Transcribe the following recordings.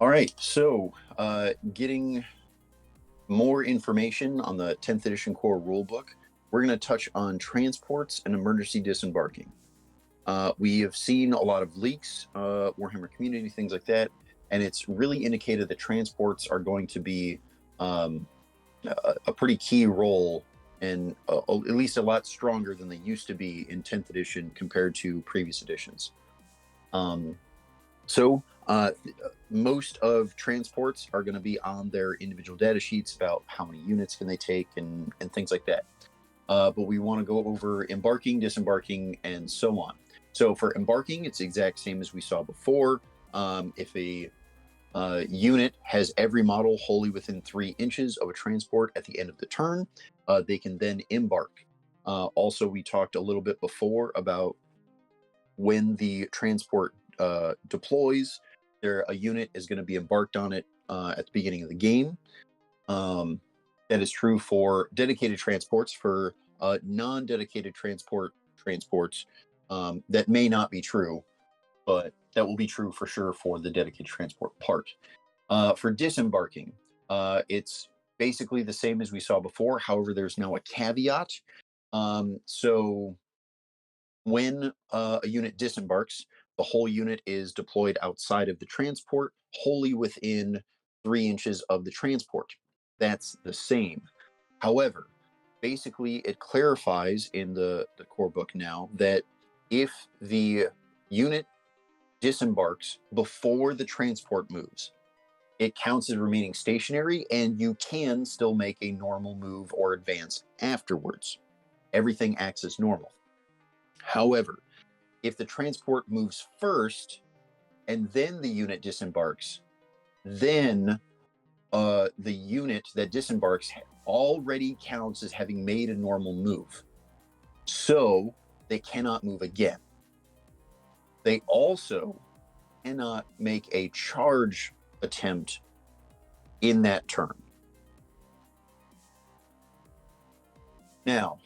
All right, so getting more information on the 10th edition core rulebook, we're going to touch on transports and emergency disembarking. We have seen a lot of leaks, Warhammer community, things like that, and it's really indicated that transports are going to be um, a pretty key role and at least a lot stronger than they used to be in 10th edition compared to previous editions. Um, so most of transports are going to be on their individual data sheets about how many units can they take and things like that. But we want to go over embarking, disembarking, and so on. So for embarking, it's the exact same as we saw before. If a unit has every model wholly within 3 inches of a transport at the end of the turn, they can then embark. Also, we talked a little bit before about when the transport deploys, a unit is going to be embarked on it at the beginning of the game. That is true for dedicated transports. For non-dedicated transports, that may not be true, but that will be true for sure for the dedicated transport part. For disembarking, it's basically the same as we saw before. However, there's now a caveat. So when a unit disembarks, the whole unit is deployed outside of the transport, wholly within 3 inches of the transport. That's the same. However, basically, it clarifies in the core book now that if the unit disembarks before the transport moves, it counts as remaining stationary, and you can still make a normal move or advance afterwards. Everything acts as normal. However, if the transport moves first and then the unit disembarks, then the unit that disembarks already counts as having made a normal move. So they cannot move again. They also cannot make a charge attempt in that turn. Now,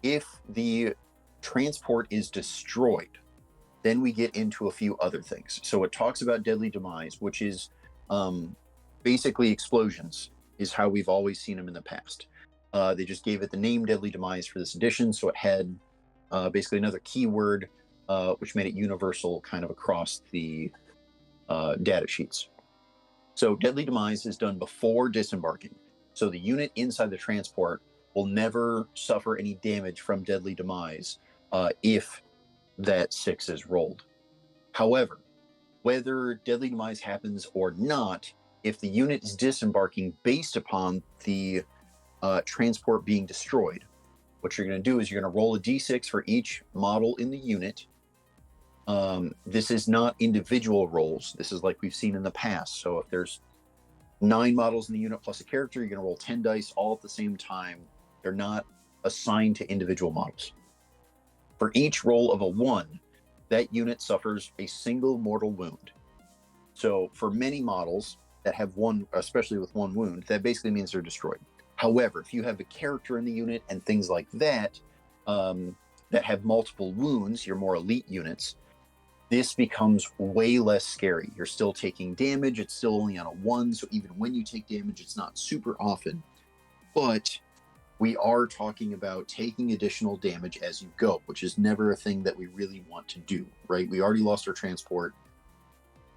if the transport is destroyed, then we get into a few other things. So it talks about deadly demise, which is basically explosions, is how we've always seen them in the past. They just gave it the name deadly demise for this edition, so it had basically another keyword, which made it universal kind of across the data sheets. So deadly demise is done before disembarking. So the unit inside the transport will never suffer any damage from deadly demise if that 6 is rolled. However, whether deadly demise happens or not, if the unit is disembarking based upon the transport being destroyed, what you're going to do is you're going to roll a d6 for each model in the unit. This is not individual rolls. This is like we've seen in the past. So if there's 9 models in the unit plus a character, you're going to roll 10 dice all at the same time. They're not assigned to individual models. For each roll of a 1, that unit suffers a single mortal wound. So for many models that have one, especially with 1 wound, that basically means they're destroyed. However, if you have a character in the unit and things like that, that have multiple wounds, your more elite units, this becomes way less scary. You're still taking damage. It's still only on a 1, so even when you take damage, it's not super often. But we are talking about taking additional damage as you go, which is never a thing that we really want to do, right? We already lost our transport.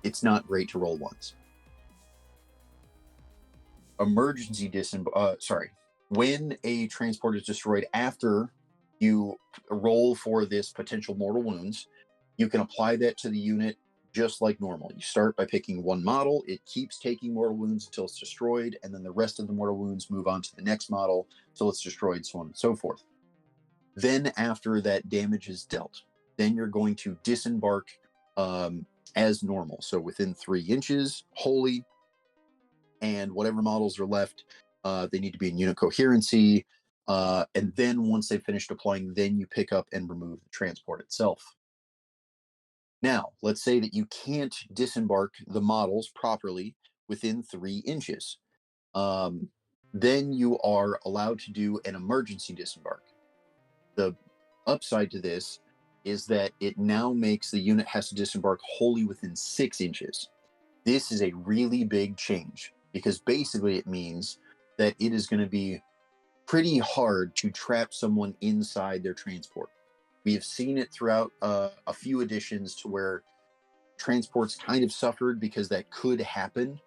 It's not great to roll 1s. When a transport is destroyed after you roll for this potential mortal wounds, you can apply that to the unit just like normal. You start by picking 1 model, it keeps taking mortal wounds until it's destroyed, and then the rest of the mortal wounds move on to the next model until it's destroyed, so on and so forth. Then after that damage is dealt, then you're going to disembark as normal. So within 3 inches, wholly, and whatever models are left, they need to be in unit coherency. And then once they finish deploying, then you pick up and remove the transport itself. Now, let's say that you can't disembark the models properly within 3 inches. Then you are allowed to do an emergency disembark. The upside to this is that it now makes the unit has to disembark wholly within 6 inches. This is a really big change because basically it means that it is going to be pretty hard to trap someone inside their transport. We have seen it throughout a few editions to where transports kind of suffered because that could happen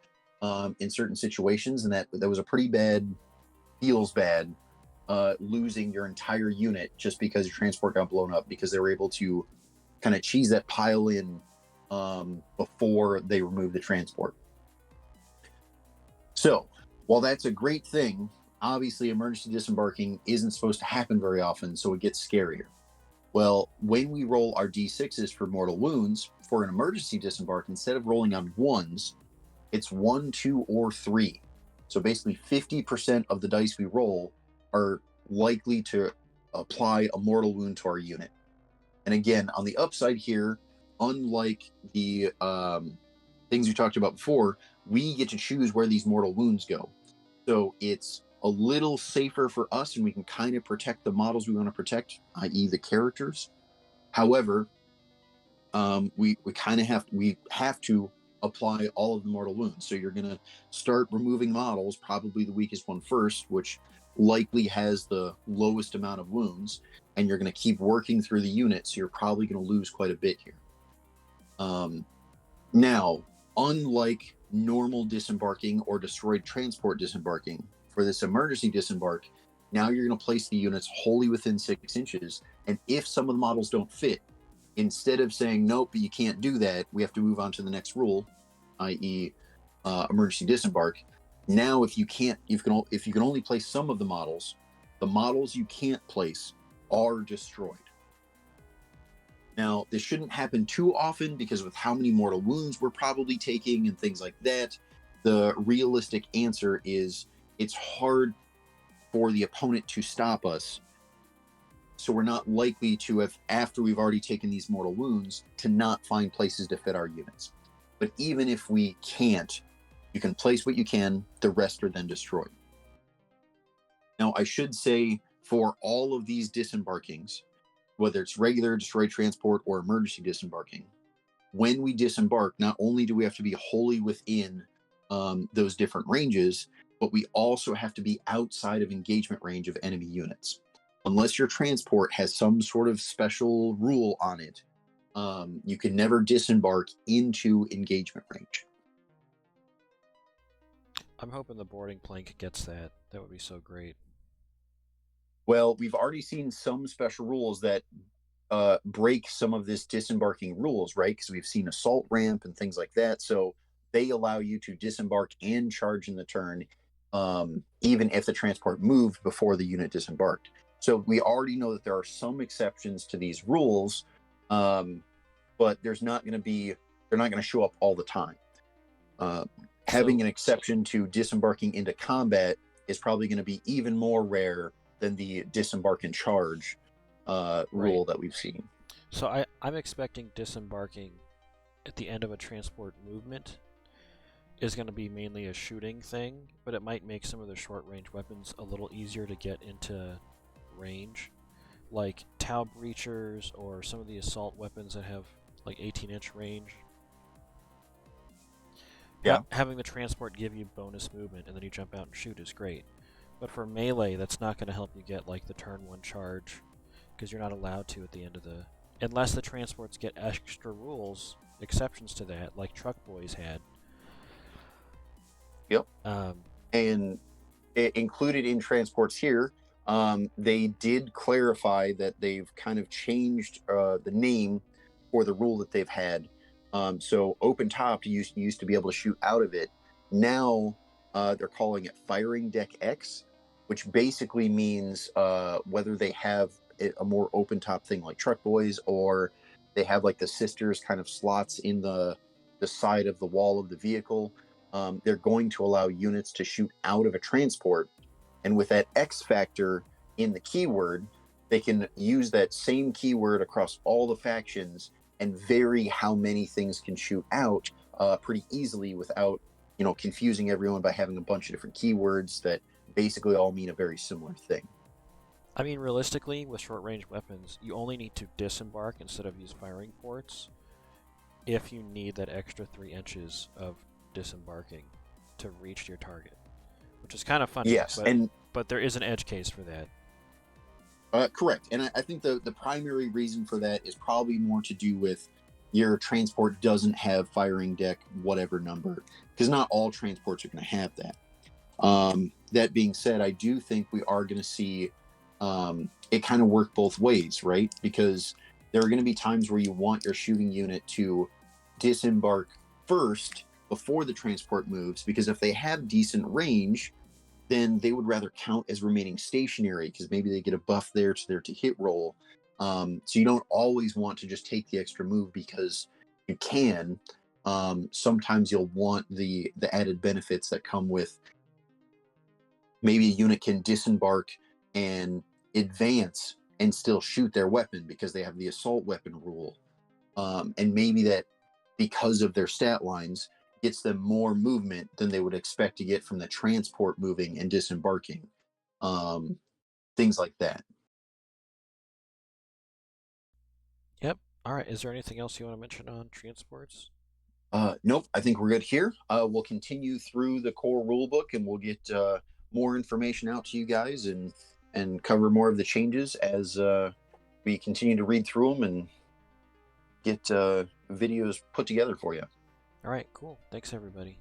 in certain situations, and that was a pretty bad, feels bad, losing your entire unit just because your transport got blown up because they were able to kind of cheese that pile in before they remove the transport. So while that's a great thing, obviously emergency disembarking isn't supposed to happen very often, so it gets scarier. Well, when we roll our d6s for mortal wounds for an emergency disembark, instead of rolling on ones, it's 1, 2, or 3. So basically 50% of the dice we roll are likely to apply a mortal wound to our unit. And again, on the upside here, unlike the things we talked about before, we get to choose where these mortal wounds go. So it's a little safer for us, and we can kind of protect the models we want to protect, i.e. the characters. However, we have to apply all of the mortal wounds. So you're going to start removing models, probably the weakest one first, which likely has the lowest amount of wounds, and you're going to keep working through the unit, so you're probably going to lose quite a bit here. Now, unlike normal disembarking or destroyed transport disembarking, for this emergency disembark, now you're going to place the units wholly within 6 inches, and if some of the models don't fit, instead of saying nope, you can't do that, we have to move on to the next rule, i.e. Emergency disembark. Now if you can only place some of the models you can't place are destroyed. Now this shouldn't happen too often because with how many mortal wounds we're probably taking and things like that, the realistic answer is it's hard for the opponent to stop us. So we're not likely to have, after we've already taken these mortal wounds, to not find places to fit our units. But even if we can't, you can place what you can, the rest are then destroyed. Now, I should say for all of these disembarkings, whether it's regular, destroyed transport, or emergency disembarking, when we disembark, not only do we have to be wholly within those different ranges, but we also have to be outside of engagement range of enemy units. Unless your transport has some sort of special rule on it, you can never disembark into engagement range. I'm hoping the boarding plank gets that. That would be so great. Well, we've already seen some special rules that break some of this disembarking rules, right? Because we've seen assault ramp and things like that. So they allow you to disembark and charge in the turn, even if the transport moved before the unit disembarked. So we already know that there are some exceptions to these rules, but they're not going to show up all the time. Having an exception to disembarking into combat is probably going to be even more rare than the disembark and charge rule that we've seen. So I'm expecting disembarking at the end of a transport movement is going to be mainly a shooting thing, but it might make some of the short range weapons a little easier to get into range, like Tau breachers or some of the assault weapons that have like 18-inch range. Yeah. Having the transport give you bonus movement and then you jump out and shoot is great. But for melee, that's not going to help you get like the turn 1 charge, because you're not allowed to at the end of the... Unless the transports get extra rules, exceptions to that, like Truck Boys had. Yep. And included in transports here, they did clarify that they've kind of changed the name for the rule that they've had. So open top, you used to be able to shoot out of it. Now they're calling it firing deck X, which basically means whether they have a more open top thing like Truck Boys, or they have like the sisters kind of slots in the side of the wall of the vehicle. They're going to allow units to shoot out of a transport. And with that X factor in the keyword, they can use that same keyword across all the factions and vary how many things can shoot out pretty easily without, confusing everyone by having a bunch of different keywords that basically all mean a very similar thing. I mean, realistically, with short-range weapons, you only need to disembark instead of use firing ports. if you need that extra 3 inches of disembarking to reach your target, which is kind of funny, Yes, and but there is an edge case for that. correct. And I think the primary reason for that is probably more to do with your transport doesn't have firing deck whatever number, because not all transports are going to have that. That being said, I do think we are going to see it kind of work both ways, right? Because there are going to be times where you want your shooting unit to disembark first before the transport moves, because if they have decent range, then they would rather count as remaining stationary because maybe they get a buff there to their to hit roll. So you don't always want to just take the extra move because you can. Sometimes you'll want the added benefits that come with maybe a unit can disembark and advance and still shoot their weapon because they have the assault weapon rule. And maybe that, because of their stat lines, gets them more movement than they would expect to get from the transport moving and disembarking. Um, Things like that. Yep. All right. Is there anything else you want to mention on transports? Nope, I think we're good here. We'll continue through the core rulebook and we'll get more information out to you guys and cover more of the changes as we continue to read through them and get videos put together for you. All right. Cool. Thanks, everybody.